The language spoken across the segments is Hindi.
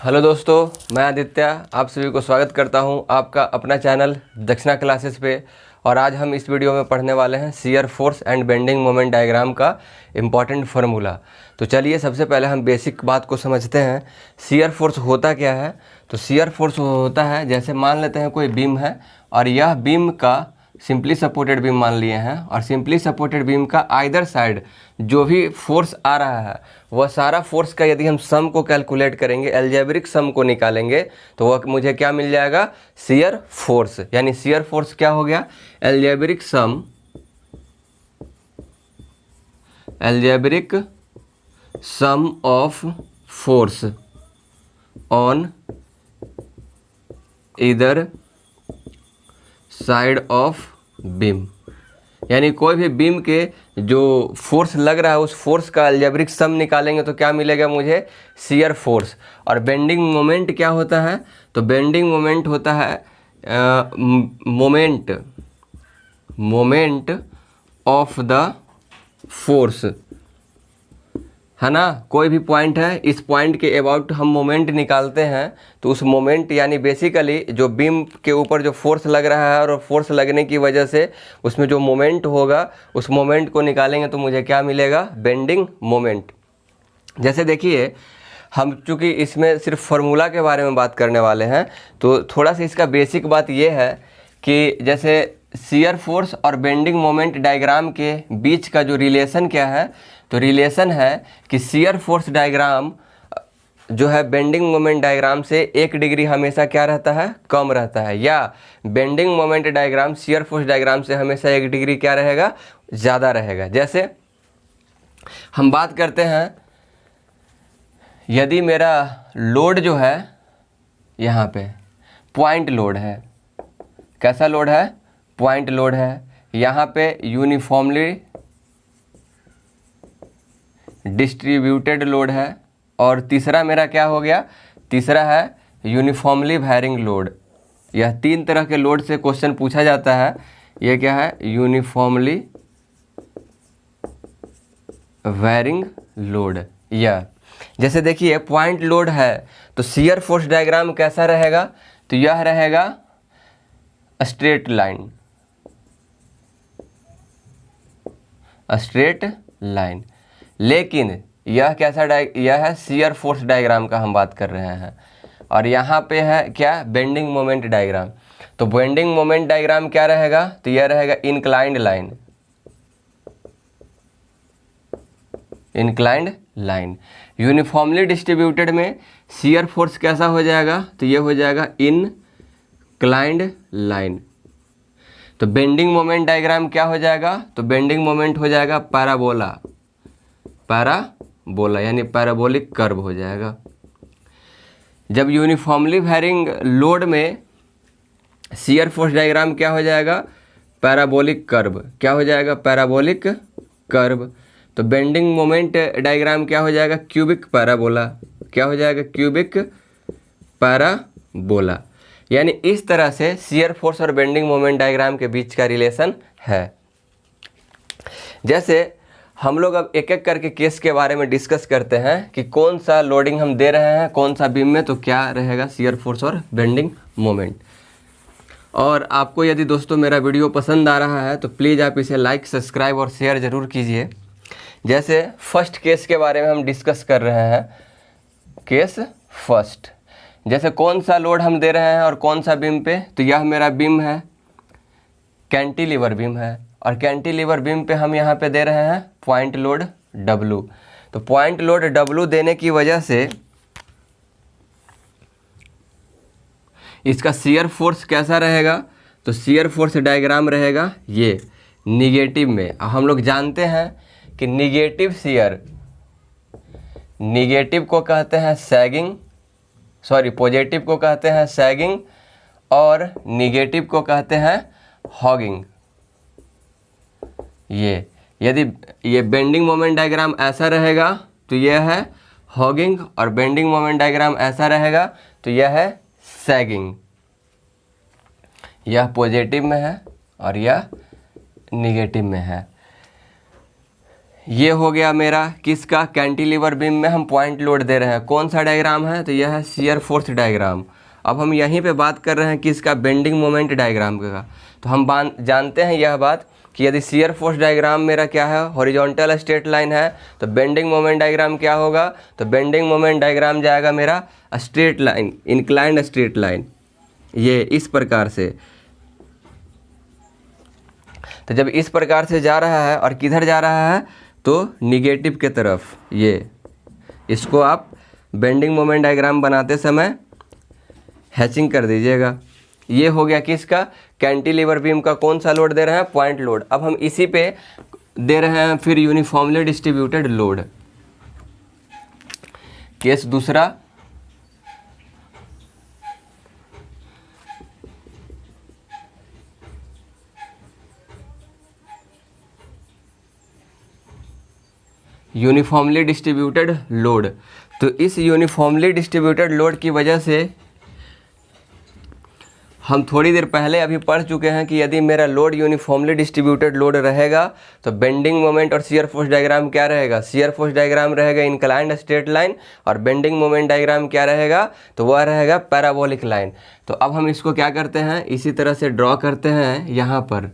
हेलो दोस्तों, मैं आदित्य आप सभी को स्वागत करता हूं आपका अपना चैनल दक्षिणा क्लासेस पे। और आज हम इस वीडियो में पढ़ने वाले हैं shear force and bending moment diagram का इम्पॉर्टेंट फार्मूला। तो चलिए सबसे पहले हम बेसिक बात को समझते हैं। शियर फोर्स होता क्या है? तो शियर फोर्स होता है, जैसे मान लेते हैं कोई बीम है और यह बीम का सिंपली सपोर्टेड बीम मान लिए हैं, और सिंपली सपोर्टेड बीम का आइदर साइड जो भी फोर्स आ रहा है वह सारा फोर्स का यदि हम सम को कैलकुलेट करेंगे, अलजेब्रिक सम को निकालेंगे, तो वह मुझे क्या मिल जाएगा? Shear force. यानी शियर फोर्स क्या हो गया? Algebraic sum of force on either side of beam. यानी कोई भी बीम के जो फोर्स लग रहा है उस फोर्स का अलजेब्रिक सम निकालेंगे तो क्या मिलेगा मुझे? Shear force. और बेंडिंग मोमेंट क्या होता है? तो बेंडिंग मोमेंट होता है मोमेंट ऑफ द फोर्स, है ना। कोई भी पॉइंट है, इस पॉइंट के अबाउट हम मोमेंट निकालते हैं, तो उस मोमेंट यानी बेसिकली जो बीम के ऊपर जो फोर्स लग रहा है और फोर्स लगने की वजह से उसमें जो मोमेंट होगा उस मोमेंट को निकालेंगे तो मुझे क्या मिलेगा? Bending moment. जैसे देखिए, हम चूँकि इसमें सिर्फ फार्मूला के बारे में बात करने वाले हैं तो थोड़ा सा इसका बेसिक बात ये है कि जैसे शियर फोर्स और बेंडिंग मोमेंट डायग्राम के बीच का जो रिलेशन क्या है, तो रिलेशन है कि शियर फोर्स डायग्राम जो है बेंडिंग मोमेंट डायग्राम से 1 डिग्री हमेशा क्या रहता है? कम रहता है। या bending moment diagram shear force diagram से हमेशा 1 डिग्री क्या रहेगा? ज़्यादा रहेगा। जैसे हम बात करते हैं, यदि मेरा लोड जो है यहाँ पे पॉइंट लोड है, कैसा लोड है? पॉइंट लोड है। यहाँ पे यूनिफॉर्मली डिस्ट्रीब्यूटेड लोड है। और तीसरा मेरा क्या हो गया? तीसरा है यूनिफॉर्मली वैरिंग लोड। यह 3 तरह के लोड से क्वेश्चन पूछा जाता है। यह क्या है? Uniformly varying load. यह जैसे देखिए पॉइंट लोड है तो शियर फोर्स डायग्राम कैसा रहेगा? तो यह रहेगा स्ट्रेट लाइन, स्ट्रेट लाइन। लेकिन यह कैसा यह है शियर फोर्स डायग्राम का हम बात कर रहे हैं। और यहाँ पे है क्या? Bending moment diagram. तो बेंडिंग मोमेंट डायग्राम क्या रहेगा? तो यह रहेगा inclined line, inclined line. Uniformly distributed में शियर फोर्स कैसा हो जाएगा? तो ये हो जाएगा इनक्लाइंड लाइन। तो बेंडिंग मोमेंट डायग्राम क्या हो जाएगा? तो बेंडिंग मोमेंट हो जाएगा पैराबोला, पैराबोला यानी पैराबोलिक कर्व हो जाएगा। जब यूनिफॉर्मली वैरिंग लोड में शियर फोर्स डायग्राम क्या हो जाएगा? Parabolic curve. क्या हो जाएगा? Parabolic curve. तो बेंडिंग मोमेंट डायग्राम क्या हो जाएगा? Cubic parabola. क्या हो जाएगा? Cubic parabola. यानी इस तरह से शियर फोर्स और बेंडिंग मोमेंट डायग्राम के बीच का रिलेशन है। जैसे हम लोग अब एक एक करके केस के बारे में डिस्कस करते हैं कि कौन सा लोडिंग हम दे रहे हैं कौन सा बीम में, तो क्या रहेगा शियर फोर्स और बेंडिंग मोमेंट। और आपको यदि दोस्तों मेरा वीडियो पसंद आ रहा है तो प्लीज़ आप इसे लाइक, सब्सक्राइब और शेयर ज़रूर कीजिए। जैसे फर्स्ट केस के बारे में हम डिस्कस कर रहे हैं, केस फर्स्ट। जैसे कौन सा लोड हम दे रहे हैं और कौन सा बीम पे, तो यह मेरा बीम है, कैंटिलीवर बीम है। और कैंटिलीवर बीम पे हम यहाँ पे दे रहे हैं पॉइंट लोड W। तो पॉइंट लोड W देने की वजह से इसका शियर फोर्स कैसा रहेगा? तो शियर फोर्स डायग्राम रहेगा ये निगेटिव में। हम लोग जानते हैं कि निगेटिव शियर, निगेटिव को कहते हैं सैगिंग, सॉरी पॉजिटिव को कहते हैं सैगिंग और निगेटिव को कहते हैं हॉगिंग। ये यदि ये बेंडिंग मोमेंट डायग्राम ऐसा रहेगा तो यह है हॉगिंग, और बेंडिंग मोमेंट डायग्राम ऐसा रहेगा तो यह है सैगिंग। यह पॉजिटिव में है और यह निगेटिव में है। ये हो गया मेरा किसका, कैंटिलीवर बीम में हम पॉइंट लोड दे रहे हैं। कौन सा डायग्राम है, तो यह है शियर फोर्स डायग्राम। अब हम यहीं पे बात कर रहे हैं किसका, बेंडिंग मोमेंट डायग्राम का। तो हम जानते हैं यह बात कि यदि शियर फोर्स डायग्राम मेरा क्या है, हॉरिजॉन्टल स्ट्रेट लाइन है, तो बेंडिंग मोमेंट डायग्राम क्या होगा, तो बेंडिंग मोमेंट डायग्राम जाएगा मेरा straight line, inclined straight line, ये इस प्रकार से। तो जब इस प्रकार से जा रहा है और किधर जा रहा है, तो निगेटिव के तरफ, ये इसको आप बेंडिंग मोमेंट डायग्राम बनाते समय हैचिंग कर दीजिएगा। ये हो गया किसका, कैंटिलीवर बीम का कौन सा लोड दे रहे हैं, पॉइंट लोड। अब हम इसी पे दे रहे हैं फिर यूनिफॉर्मली डिस्ट्रीब्यूटेड लोड। केस दूसरा, यूनिफॉर्मली डिस्ट्रीब्यूटेड लोड। तो इस यूनिफॉर्मली डिस्ट्रीब्यूटेड लोड की वजह से हम थोड़ी देर पहले अभी पढ़ चुके हैं कि यदि मेरा लोड यूनिफॉर्मली डिस्ट्रीब्यूटेड लोड रहेगा तो बेंडिंग मोमेंट और शियर फोर्स डायग्राम क्या रहेगा, शियर फोर्स डायग्राम रहेगा इंक्लाइंड स्ट्रेट लाइन, और बेंडिंग मोमेंट डायग्राम क्या रहेगा, तो वह रहेगा पैराबोलिक लाइन। तो अब हम इसको क्या करते हैं, इसी तरह से ड्रॉ करते हैं। यहाँ पर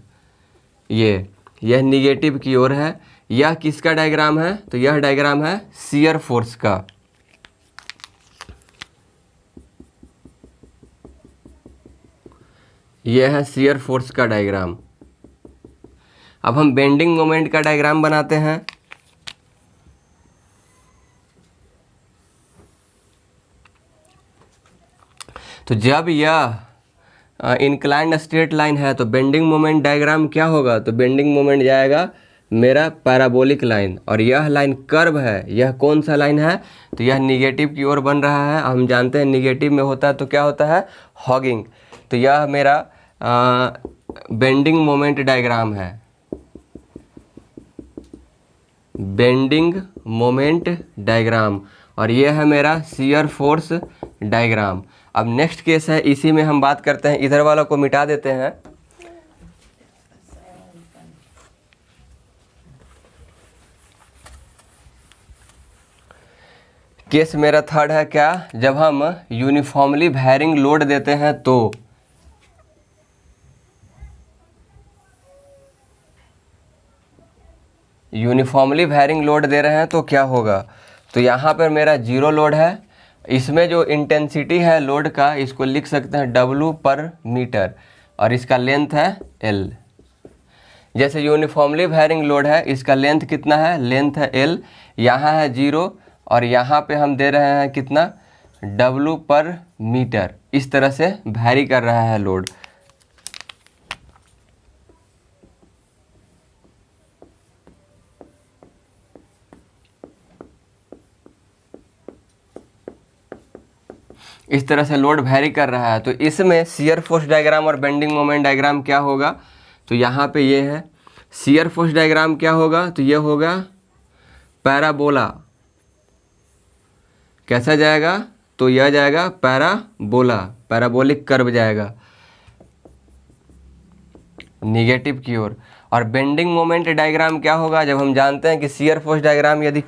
यह निगेटिव की ओर है। यह किसका डायग्राम है, तो यह डायग्राम है शियर फोर्स का। यह है शियर फोर्स का डायग्राम। अब हम बेंडिंग मोमेंट का डायग्राम बनाते हैं। तो जब यह इंक्लाइंड स्ट्रेट लाइन है तो बेंडिंग मोमेंट डायग्राम क्या होगा, तो बेंडिंग मोमेंट जाएगा मेरा पैराबोलिक लाइन, और यह लाइन कर्व है। यह कौन सा लाइन है, तो यह निगेटिव की ओर बन रहा है। हम जानते हैं निगेटिव में होता है तो क्या होता है, हॉगिंग। तो यह मेरा बेंडिंग मोमेंट डायग्राम है, बेंडिंग मोमेंट डायग्राम, और यह है मेरा शियर फोर्स डायग्राम। अब नेक्स्ट केस है, इसी में हम बात करते हैं, इधर वालों को मिटा देते हैं। केस मेरा थर्ड है क्या, जब हम यूनिफॉर्मली वेरिंग लोड देते हैं तो यूनिफॉर्मली वेरिंग लोड दे रहे हैं तो क्या होगा। तो यहाँ पर मेरा जीरो लोड है, इसमें जो इंटेंसिटी है लोड का इसको लिख सकते हैं W पर मीटर, और इसका लेंथ है L। जैसे यूनिफॉर्मली वेरिंग लोड है, इसका लेंथ कितना है, लेंथ है L, यहाँ है जीरो, और यहाँ पे हम दे रहे हैं कितना, W पर मीटर। इस तरह से वैरी कर रहा है लोड। इस तरह से लोड वैरी कर रहा है। तो इसमें शियर फोर्स डायग्राम और बेंडिंग मोमेंट डायग्राम क्या होगा, तो यहाँ पे ये है शियर फोर्स डायग्राम क्या होगा, तो ये होगा पैराबोला। कैसा जाएगा, तो यह जाएगा पैराबोला, पैराबोलिक कर्व जाएगा निगेटिव की ओर। और बेंडिंग मोमेंट डायग्राम क्या होगा, जब हम जानते हैं कि शियर फोर्स डायग्राम यदि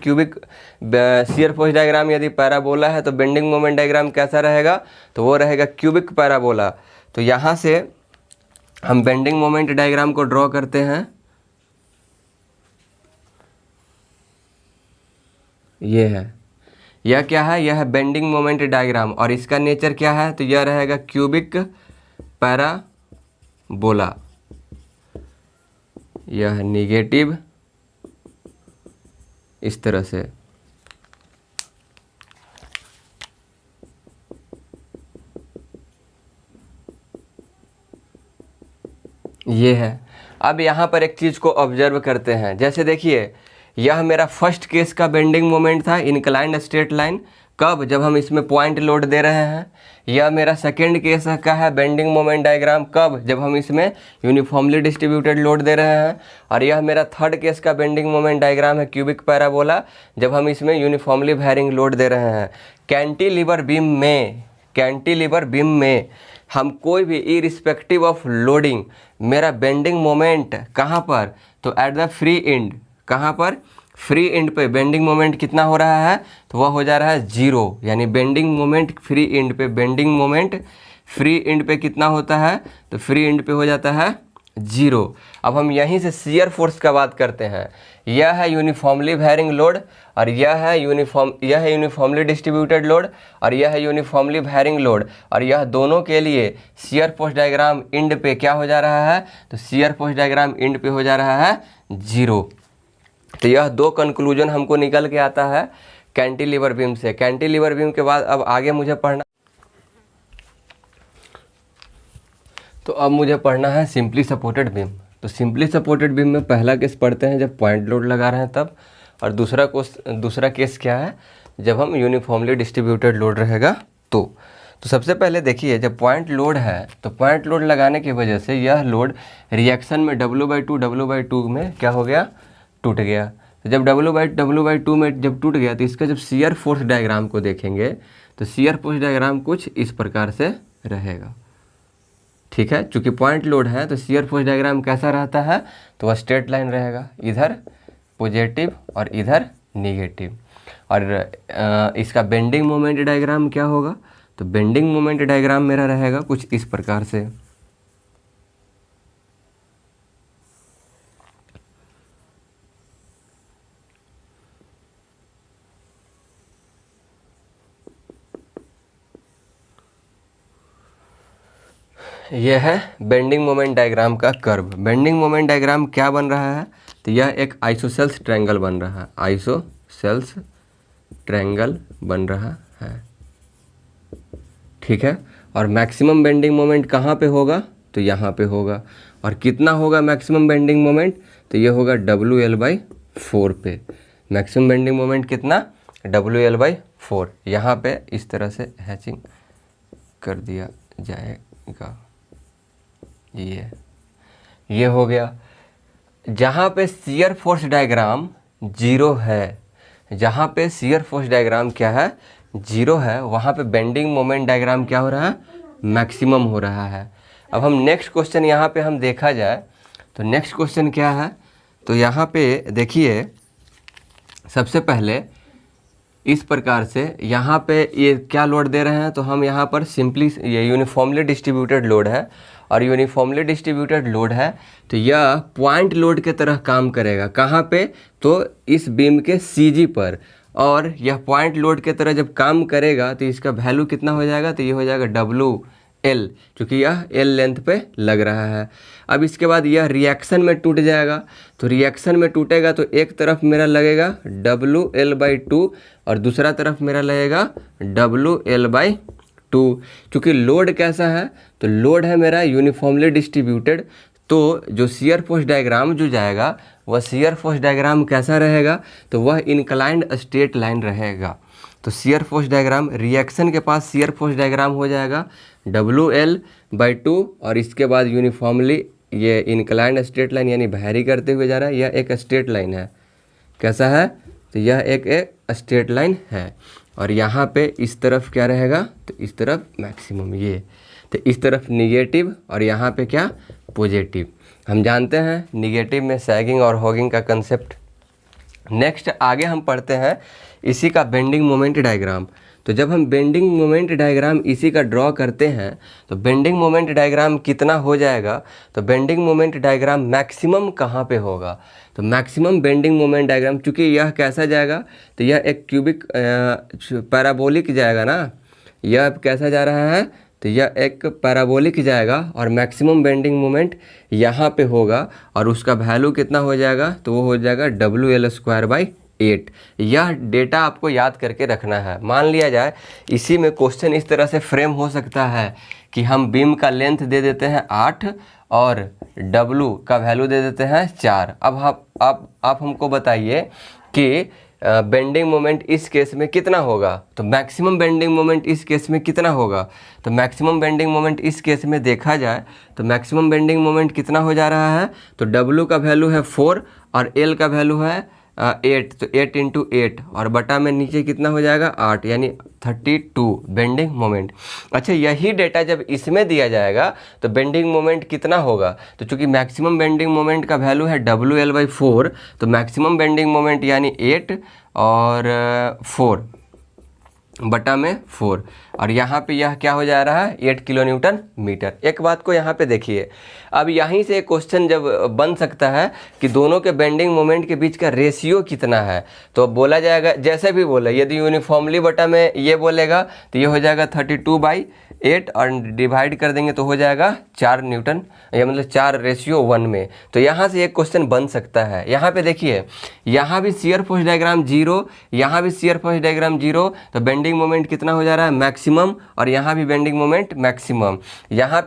शियर फोर्स डायग्राम यदि पैराबोला है तो बेंडिंग मोमेंट डायग्राम कैसा रहेगा, तो वो रहेगा क्यूबिक पैराबोला। तो यहाँ से हम बेंडिंग मोमेंट डायग्राम को ड्रॉ करते हैं। ये है, यह क्या है, यह है बेंडिंग मोमेंट डायग्राम, और इसका नेचर क्या है, तो यह रहेगा क्यूबिक पैराबोला। यह निगेटिव इस तरह से। ये है। अब यहाँ पर एक चीज़ को ऑब्जर्व करते हैं। जैसे देखिए, यह मेरा फर्स्ट केस का बेंडिंग मोमेंट था, इंक्लाइंड स्ट्रेट लाइन, कब, जब हम इसमें पॉइंट लोड दे रहे हैं। यह मेरा सेकेंड केस का है बेंडिंग मोमेंट डायग्राम, कब, जब हम इसमें यूनिफॉर्मली डिस्ट्रीब्यूटेड लोड दे रहे हैं। और यह मेरा थर्ड केस का बेंडिंग मोमेंट डायग्राम है क्यूबिक पैराबोला, जब हम इसमें यूनिफॉर्मली वेरिंग लोड दे रहे हैं। कैंटिलीवर बीम में हम कोई भी इरिस्पेक्टिव ऑफ लोडिंग, मेरा बेंडिंग मोमेंट कहाँ पर, तो एट द फ्री एंड, कहाँ पर, फ्री एंड पे बेंडिंग मोमेंट कितना हो रहा है, तो वह हो जा रहा है 0, यानी बेंडिंग मोमेंट फ्री एंड पे, बेंडिंग मोमेंट फ्री एंड पे कितना होता है, तो फ्री एंड पे हो जाता है 0। अब हम यहीं से शियर फोर्स का बात करते हैं। यह है यूनिफॉर्मली वेयरिंग लोड और यह है यूनिफॉर्मली डिस्ट्रीब्यूटेड लोड और यह है यूनिफॉर्मली वेयरिंग लोड, और यह दोनों के लिए शियर फोर्स डायग्राम एंड पे क्या हो जा रहा है, तो शियर फोर्स डायग्राम एंड पे हो जा रहा है 0। तो यह दो कंक्लूजन हमको निकल के आता है कैंटिलीवर बीम से। कैंटिलीवर बीम के बाद अब आगे मुझे पढ़ना, तो अब मुझे पढ़ना है सिंपली सपोर्टेड बीम। तो सिंपली सपोर्टेड बीम में पहला केस पढ़ते हैं जब पॉइंट लोड लगा रहे हैं तब, और दूसरा केस क्या है, जब हम यूनिफॉर्मली डिस्ट्रीब्यूटेड लोड रहेगा तो सबसे पहले देखिए, जब पॉइंट लोड है तो पॉइंट लोड लगाने की वजह से यह लोड रिएक्शन में W/2 में क्या हो गया, टूट गया। तो जब W/2 में जब टूट गया तो इसका जब शियर फोर्स डायग्राम को देखेंगे तो शियर फोर्स डायग्राम कुछ इस प्रकार से रहेगा। ठीक है, चूँकि पॉइंट लोड है तो शियर फोर्स डायग्राम कैसा रहता है, तो वह स्ट्रेट लाइन रहेगा, इधर पॉजिटिव और इधर नेगेटिव। और इसका बेंडिंग मोमेंट डायग्राम क्या होगा, तो बेंडिंग मोमेंट डायग्राम मेरा रहेगा कुछ इस प्रकार से। यह है बेंडिंग मोमेंट डायग्राम का कर्व। बेंडिंग मोमेंट डायग्राम क्या बन रहा है, तो यह एक आइसोसेल्स ट्रायंगल बन रहा है, आइसोसेल्स ट्रायंगल बन रहा है। ठीक है, और मैक्सिमम बेंडिंग मोमेंट कहाँ पे होगा, तो यहाँ पे होगा। और कितना होगा मैक्सिमम बेंडिंग मोमेंट, तो ये होगा WL/4 पे। मैक्सिमम बेंडिंग मोमेंट कितना, WL/4। यहाँ पे इस तरह से हैचिंग कर दिया जाएगा। ये हो गया। जहाँ पे शियर फोर्स डायग्राम 0 है, जहाँ पे शियर फोर्स डायग्राम क्या है, 0 है, वहाँ पे बेंडिंग मोमेंट डायग्राम क्या हो रहा है, मैक्सिमम हो रहा है। अब हम नेक्स्ट क्वेश्चन यहाँ पे हम देखा जाए तो नेक्स्ट क्वेश्चन क्या है, तो यहाँ पे देखिए सबसे पहले इस प्रकार से यहाँ पे ये क्या लोड दे रहे हैं, तो हम यहाँ पर सिंपली ये यूनिफॉर्मली डिस्ट्रीब्यूटेड लोड है, और यूनिफॉर्मली डिस्ट्रीब्यूटेड लोड है तो यह पॉइंट लोड के तरह काम करेगा। कहाँ पे, तो इस बीम के CG पर, और यह पॉइंट लोड के तरह जब काम करेगा तो इसका वैल्यू कितना हो जाएगा, तो ये हो जाएगा WL, क्योंकि यह L लेंथ पे लग रहा है। अब इसके बाद यह रिएक्शन में टूट जाएगा, तो रिएक्शन में टूटेगा तो एक तरफ मेरा लगेगा WL/2 और दूसरा तरफ मेरा लगेगा WL/2। क्योंकि लोड कैसा है, तो लोड है मेरा यूनिफॉर्मली डिस्ट्रीब्यूटेड, तो जो शियर फोर्स डायग्राम जो जाएगा वह शियर फोर्स डायग्राम कैसा रहेगा, तो वह इंक्लाइंड स्ट्रेट लाइन रहेगा। तो शियर फोर्स डायग्राम, रिएक्शन के पास शियर फोर्स डायग्राम हो जाएगा WL/2, और इसके बाद यूनिफॉर्मली ये इंक्लाइंड स्ट्रेट लाइन यानी वैरी करते हुए जा रहा है। यह एक स्ट्रेट लाइन है, कैसा है, तो यह एक स्ट्रेट लाइन है। और यहाँ पे इस तरफ क्या रहेगा, तो इस तरफ मैक्सिमम, ये तो इस तरफ निगेटिव और यहाँ पे क्या, पॉजिटिव। हम जानते हैं निगेटिव में सैगिंग और हॉगिंग का कंसेप्ट। नेक्स्ट आगे हम पढ़ते हैं इसी का बेंडिंग मोमेंट डायग्राम। तो जब हम बेंडिंग मोमेंट डायग्राम इसी का ड्रॉ करते हैं तो बेंडिंग मोमेंट डायग्राम कितना हो जाएगा, तो बेंडिंग मोमेंट डायग्राम मैक्सिमम कहाँ पे होगा, तो मैक्सिमम बेंडिंग मोमेंट डायग्राम, चूँकि यह कैसा जाएगा, तो यह एक क्यूबिक पैराबोलिक जाएगा ना, यह कैसा जा रहा है, तो यह एक पैराबोलिक जाएगा और मैक्सिमम बेंडिंग मोमेंट यहाँ पे होगा, और उसका वैल्यू कितना हो जाएगा, तो वो हो जाएगा WL²/8। यह डेटा आपको याद करके रखना है। मान लिया जाए इसी में क्वेश्चन इस तरह से फ्रेम हो सकता है कि हम बीम का लेंथ दे देते हैं 8 और W का वैल्यू दे देते हैं 4। अब आप हमको बताइए कि बेंडिंग मोमेंट इस केस में कितना होगा, तो मैक्सिमम बेंडिंग मोमेंट इस केस में कितना होगा, तो मैक्सिमम बेंडिंग मोमेंट इस केस में देखा जाए तो मैक्सिमम बेंडिंग मोमेंट कितना हो जा रहा है, तो W का वैल्यू है 4 और L का वैल्यू है 8, तो 8 इंटू 8 और बटा में नीचे कितना हो जाएगा 8, यानी 32 बेंडिंग मोमेंट। अच्छा, यही डेटा जब इसमें दिया जाएगा तो बेंडिंग मोमेंट कितना होगा, तो चूंकि मैक्सिमम बेंडिंग मोमेंट का वैल्यू है WL/4, तो मैक्सिमम बेंडिंग मोमेंट यानी 8 और 4 बटा में 4, और यहाँ पे यह क्या हो जा रहा है 8 किलो न्यूटन मीटर। एक बात को यहाँ पे देखिए, अब यहीं से एक क्वेश्चन जब बन सकता है कि दोनों के बेंडिंग मोमेंट के बीच का रेशियो कितना है, तो बोला जाएगा जैसे भी बोला, यदि यूनिफॉर्मली बटा में ये बोलेगा तो ये हो जाएगा 32/8 और डिवाइड कर देंगे तो हो जाएगा 4 न्यूटन, या मतलब 4:1 में। तो यहाँ से एक क्वेश्चन बन सकता है। यहाँ पे देखिए, यहाँ भी शियर फोर्स डायग्राम 0, यहाँ भी शियर फोर्स डायग्राम 0, तो बेंडिंग मोमेंट कितना हो जा रहा है मैक्सिमम, और यहाँ भी बेंडिंग मोमेंट मैक्सिमम। यहाँ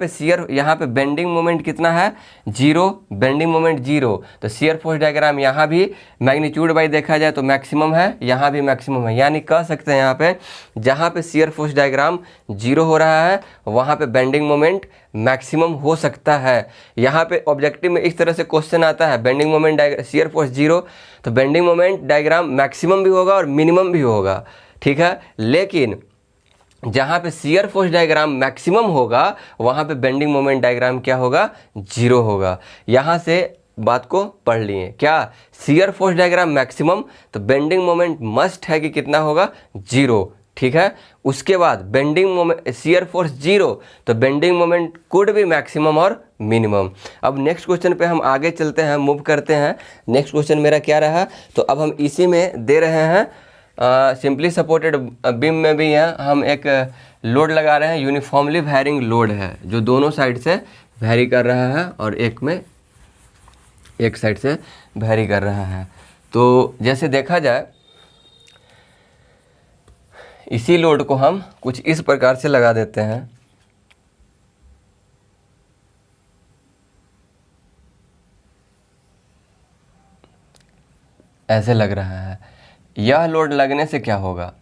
पे बेंडिंग मोमेंट कितना है 0, बेंडिंग मोमेंट 0, तो शियर फोर्स डायग्राम यहाँ भी मैग्नीट्यूड बाई देखा जाए तो मैक्सिमम है, यहाँ भी मैक्सिमम है। यानी कह सकते हैं यहाँ पे जहाँ पे शियर फोर्स डायग्राम 0 हो रहा है वहाँ पे बेंडिंग मोमेंट मैक्सिमम हो सकता है। यहाँ पे ऑब्जेक्टिव में इस तरह से क्वेश्चन आता है, बेंडिंग मोमेंट शियर फोर्स 0, तो बेंडिंग मोमेंट डायग्राम मैक्सिमम भी होगा और मिनिमम भी होगा, ठीक है। लेकिन जहाँ पे शियर फोर्स डायग्राम मैक्सिमम होगा वहाँ पे बेंडिंग मोमेंट डायग्राम क्या होगा 0 होगा। यहाँ से बात को पढ़ लिए क्या, शियर फोर्स डायग्राम मैक्सिमम, तो बेंडिंग मोमेंट मस्ट है कि कितना होगा 0, ठीक है। उसके बाद बेंडिंग मोमेंट शियर फोर्स 0, तो बेंडिंग मोमेंट कुड भी मैक्सिमम और मिनिमम। अब नेक्स्ट क्वेश्चन पे हम आगे चलते हैं, मूव करते हैं। नेक्स्ट क्वेश्चन मेरा क्या रहा, तो अब हम इसी में दे रहे हैं सिंपली सपोर्टेड बीम में भी है, हम एक लोड लगा रहे हैं, यूनिफॉर्मली वैरिंग लोड है जो दोनों साइड से वैरी कर रहा है और एक साइड से वैरी कर रहा है। तो जैसे देखा जाए इसी लोड को हम कुछ इस प्रकार से लगा देते हैं, ऐसे लग रहा है। यह लोड लगने से क्या होगा,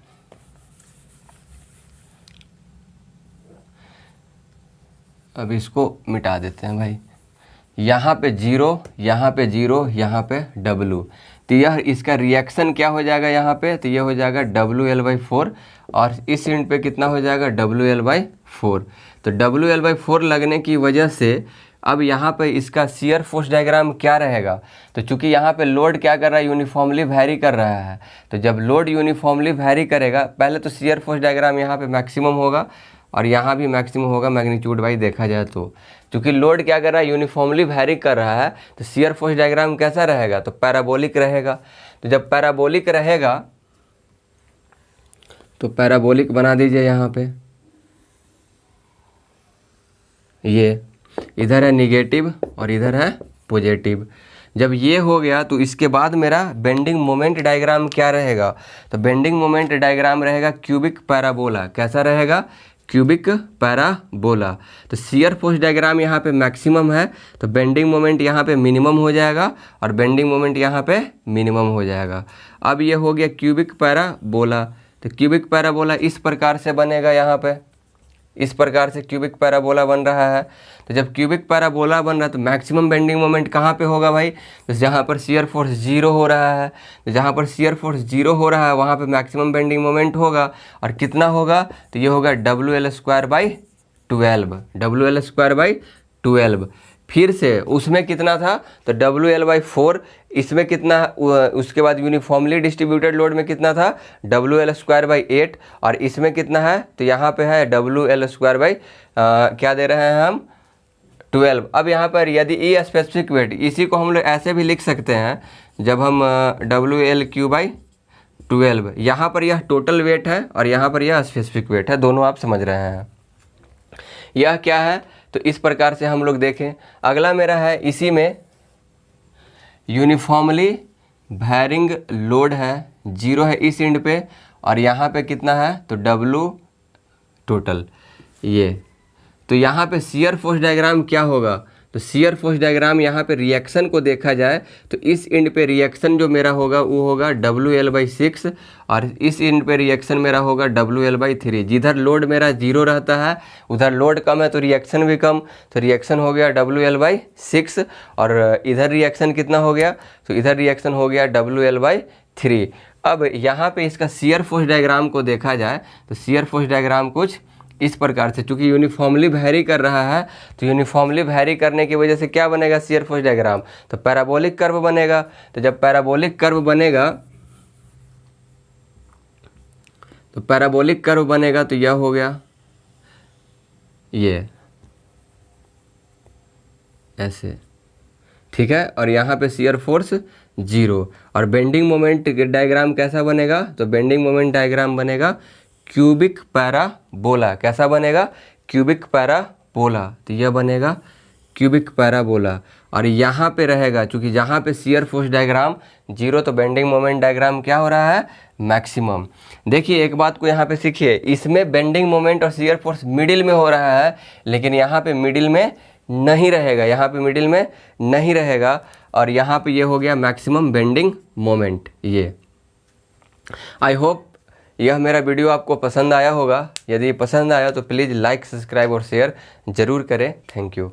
अब इसको मिटा देते हैं भाई, यहाँ पे 0, यहाँ पे 0, यहाँ पे W, तो यह इसका रिएक्शन क्या हो जाएगा यहाँ पे, तो यह हो जाएगा WL/4 और इस एंड पे कितना हो जाएगा WL/4। तो WL/4 लगने की वजह से अब यहाँ पे इसका शियर फोर्स डायग्राम क्या रहेगा, तो चूंकि यहाँ पे लोड क्या कर रहा है यूनिफॉर्मली वैरी कर रहा है, तो जब लोड यूनिफॉर्मली वैरी करेगा पहले तो शियर फोर्स डायग्राम यहाँ पे मैक्सिमम होगा और यहाँ भी मैक्सिमम होगा मैग्नीट्यूड वाइज देखा जाए तो। क्योंकि लोड क्या कर रहा है यूनिफॉर्मली वैरी कर रहा है, तो शियर फोर्स डायग्राम कैसा रहेगा, तो पैराबोलिक रहेगा। तो जब पैराबोलिक रहेगा तो पैराबोलिक बना दीजिए यहाँ पे, ये इधर है निगेटिव और इधर है पॉजिटिव। जब ये हो गया तो इसके बाद मेरा बेंडिंग मोमेंट डायग्राम क्या रहेगा, तो बेंडिंग मोमेंट डायग्राम रहेगा क्यूबिक पैराबोला। कैसा रहेगा, क्यूबिक पैराबोला। तो शियर फोर्स डायग्राम यहाँ पे मैक्सिमम है, तो बेंडिंग मोमेंट यहाँ पे मिनिमम हो जाएगा और बेंडिंग मोमेंट यहाँ पे मिनिमम हो जाएगा। अब ये हो गया क्यूबिक पैराबोला। तो क्यूबिक पैराबोला इस प्रकार से बनेगा, यहाँ पे इस प्रकार से क्यूबिक पैराबोला बन रहा है। तो जब क्यूबिक पैराबोला बन रहा है तो मैक्सिमम बेंडिंग मोमेंट कहाँ पे होगा भाई, तो जहाँ पर शियर फोर्स 0 हो रहा है, तो जहाँ पर शियर फोर्स 0 हो रहा है वहाँ पे मैक्सिमम बेंडिंग मोमेंट होगा। और कितना होगा, तो ये होगा WL/12, WL/12। फिर से उसमें कितना था, तो WL/4, इसमें कितना, उसके बाद यूनिफॉर्मली डिस्ट्रीब्यूटेड लोड में कितना था WL/8, और इसमें कितना है, तो यहाँ पे है WL/, क्या दे रहे हैं हम 12। अब यहाँ पर यदि ई स्पेसिफिक वेट, इसी को हम लोग ऐसे भी लिख सकते हैं, जब हम WL/12, यहाँ पर यह टोटल वेट है और यहाँ पर यह स्पेसिफिक वेट है, दोनों आप समझ रहे हैं। यह क्या है, तो इस प्रकार से हम लोग देखें। अगला मेरा है, इसी में यूनिफॉर्मली वैरिंग लोड है, 0 है इस एंड पे और यहाँ पे कितना है, तो W टोटल। ये तो यहाँ पे शियर फोर्स डायग्राम क्या होगा, तो शियर फोर्स डायग्राम यहाँ पे रिएक्शन को देखा जाए तो इस एंड पे रिएक्शन जो मेरा होगा वो होगा WL/6 और इस एंड पे रिएक्शन मेरा होगा WL/3। जिधर लोड मेरा 0 रहता है उधर लोड कम है तो रिएक्शन भी कम, तो रिएक्शन हो गया WL/6 और इधर रिएक्शन कितना हो गया, तो इधर रिएक्शन हो गया WL/3। अब यहाँ पे इसका शियर फोर्स डायग्राम को देखा जाए तो शियर फोर्स डायग्राम कुछ इस प्रकार से, चूंकि यूनिफॉर्मली वैरी कर रहा है तो यूनिफॉर्मली वैरी करने की वजह से क्या बनेगा शियर फोर्स डायग्राम, तो पैराबोलिक कर्व बनेगा। तो जब पैराबोलिक कर्व बनेगा तो पैराबोलिक कर्व बनेगा तो यह हो गया ये ऐसे, ठीक है। और यहाँ पे शियर फोर्स 0 और बेंडिंग मोमेंट डायग्राम कैसा बनेगा, तो बेंडिंग मोमेंट डायग्राम बनेगा क्यूबिक पैराबोला। कैसा बनेगा, क्यूबिक पैराबोला। तो यह बनेगा क्यूबिक पैराबोला और यहाँ पे रहेगा, चूंकि जहाँ पे शियर फोर्स डायग्राम 0 तो बेंडिंग मोमेंट डायग्राम क्या हो रहा है, मैक्सिमम। देखिए एक बात को यहाँ पे सीखिए, इसमें बेंडिंग मोमेंट और शियर फोर्स मिडिल में हो रहा है, लेकिन यहाँ पे मिडिल में नहीं रहेगा, यहाँ पे मिडिल में नहीं रहेगा और यहाँ पे ये हो गया मैक्सिमम बेंडिंग मोमेंट। ये आई होप यह मेरा वीडियो आपको पसंद आया होगा। यदि पसंद आया तो प्लीज़ लाइक, सब्सक्राइब और शेयर ज़रूर करें। Thank you.